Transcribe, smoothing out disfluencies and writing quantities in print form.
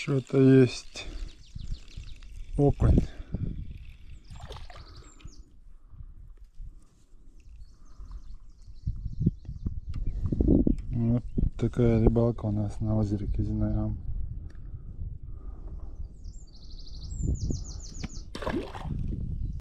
Что-то есть. Окунь. Вот такая рыбалка у нас на озере Кизинаям.